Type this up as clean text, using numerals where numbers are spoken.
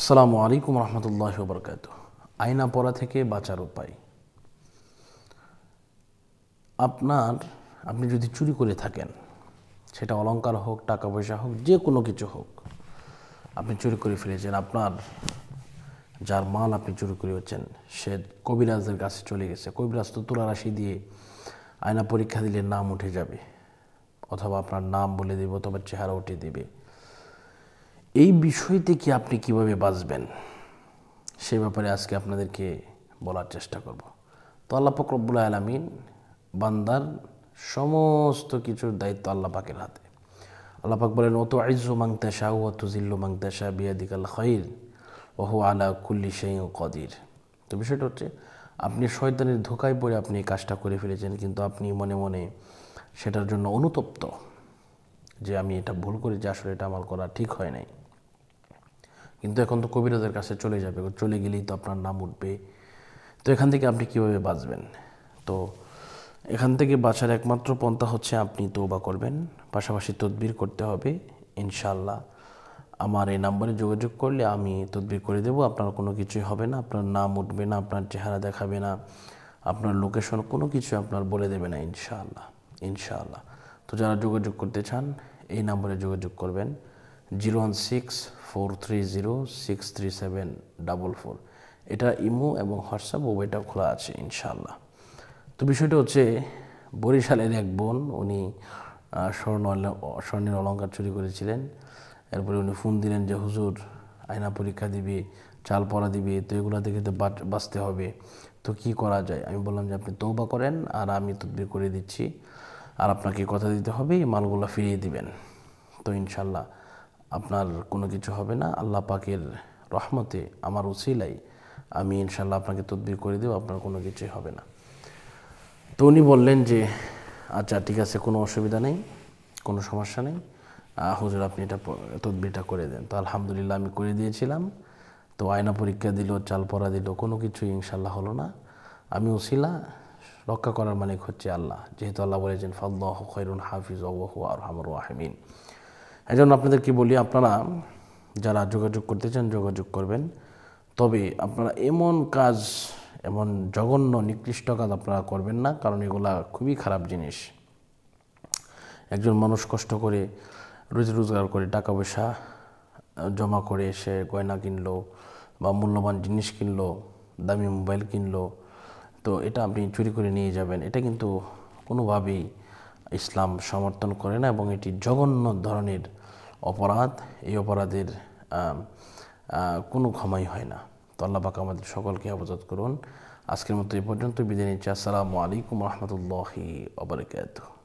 আসসালামু আলাইকুম রহমতুল্লাহি ওয়া বারাকাতুহু। আয়না পড়া থেকে বাঁচার উপায়। আপনি যদি চুরি করে থাকেন, সেটা অলংকার হোক, টাকা পয়সা হোক, যে কোনো কিছু হোক, আপনি চুরি করে ফেলেছেন, আপনার যার মাল আপনি চুরি করে হচ্ছেন সে কবিরাজদের কাছে চলে গেছে। কবিরাজ তো তুলারাশি দিয়ে আয়না পরীক্ষা দিলে নাম উঠে যাবে, অথবা আপনার নাম বলে দেবে, অথবা চেহারা উঠে দেবে। এই বিষয় থেকে আপনি কিভাবে বাঁচবেন সে ব্যাপারে আজকে আপনাদেরকে বলার চেষ্টা করব। তো আল্লাহ পাক রব্বুল আলামিন বান্দার সমস্ত কিছুর দায়িত্ব আল্লাহ পাকের হাতে। আল্লাহ পাক বলেন, ও তো আইজু মান তাশা ওয়া তুযিল্লু মান তাশা বিয়াদিকাল খায়র ওয়া হুয়া আলা কুল্লি শাইইন কাদির। তো বিষয়টা হচ্ছে, আপনি শয়তানের ধোঁকায় পড়ে আপনি এই কাজটা করে ফেলেছেন, কিন্তু আপনি মনে মনে সেটার জন্য অনুতপ্ত যে আমি এটা ভুল করেছি, আসলে এটা আমার করা ঠিক হয় নাই। কিন্তু এখন তো কবিরাজের কাছে চলে যাবে, চলে গেলেই তো আপনার নাম উঠবে। তো এখান থেকে আপনি কীভাবে বাঁচবেন? তো এখান থেকে বাঁচার একমাত্র পন্থা হচ্ছে আপনি তওবা করবেন, পাশাপাশি তদবির করতে হবে। ইনশাআল্লাহ আমার এই নাম্বারে যোগাযোগ করলে আমি তদবির করে দেবো। আপনার কোনো কিছুই হবে না, আপনার নাম উঠবে না, আপনার চেহারা দেখাবে না, আপনার লোকেশন কোনো কিছু আপনার বলে দেবে না, ইনশাআল্লাহ ইনশাআল্লাহ। তো যারা যোগাযোগ করতে চান এই নাম্বারে যোগাযোগ করবেন, 016-430-63744। এটা ইমো এবং হোয়াটসঅ্যাপ উভয়টা খোলা আছে ইনশাআল্লাহ। তো বিষয়টা হচ্ছে, বরিশালের এক বোন, উনি স্বর্ণের অলংকার চুরি করেছিলেন। এরপরে উনি ফোন দিলেন যে হুজুর আয়না পরীক্ষা দিবে, চাল পড়া দিবে, তো এগুলো থেকে তো বাঁচতে হবে, তো কি করা যায়? আমি বললাম যে আপনি তওবা করেন, আর আমি তদবির করে দিচ্ছি, আর আপনাকে কথা দিতে হবে এই মালগুলো ফিরিয়ে দিবেন। তো ইনশাল্লাহ আপনার কোনো কিছু হবে না। আল্লাহ পাকের রহমতে আমার উসিলাই আমি ইনশাল্লাহ আপনাকে তদবির করে দেব, আপনার কোনো কিছুই হবে না। তো উনি বললেন যে আচ্ছা ঠিক আছে, কোনো অসুবিধা নেই, কোনো সমস্যা নেই, হুজুর আপনি এটা তদবিরটা করে দেন। তো আলহামদুলিল্লাহ আমি করে দিয়েছিলাম। তো আয়না পরীক্ষা দিল, চাল পড়া দিল, কোনো কিছুই ইনশাল্লাহ হলো না। আমি উসিলা, রক্ষা করার মালিক হচ্ছে আল্লাহ, যেহেতু আল্লাহ বলেছেন ফাল্লাহু খায়রুন হাফিজ ওয়া হুয়া আরহামুর রাহিমিন। এই জন্য আপনাদেরকে বলি, আপনারা যারা যোগাযোগ করতে চান যোগাযোগ করবেন, তবে আপনারা এমন কাজ, এমন জঘন্য নিকৃষ্ট কাজ আপনারা করবেন না, কারণ এগুলা খুবই খারাপ জিনিস। একজন মানুষ কষ্ট করে রুজি রোজগার করে টাকা পয়সা জমা করে সে গয়না কিনলো বা মূল্যবান জিনিস কিনলো, দামি মোবাইল কিনলো, তো এটা আপনি চুরি করে নিয়ে যাবেন, এটা কিন্তু কোনোভাবেই ইসলাম সমর্থন করে না, এবং এটি জঘন্য ধরনের অপরাধ। এই অপরাধের কোনো ক্ষমাই হয় না। তো আল্লাহ পাক আমাদের সকলকে হেফাজত করুন। আজকের মতো এই পর্যন্ত বিদায় নিচ্ছি। আসসালামু আলাইকুম রহমতুল্লাহি ওয়া বারাকাতুহু।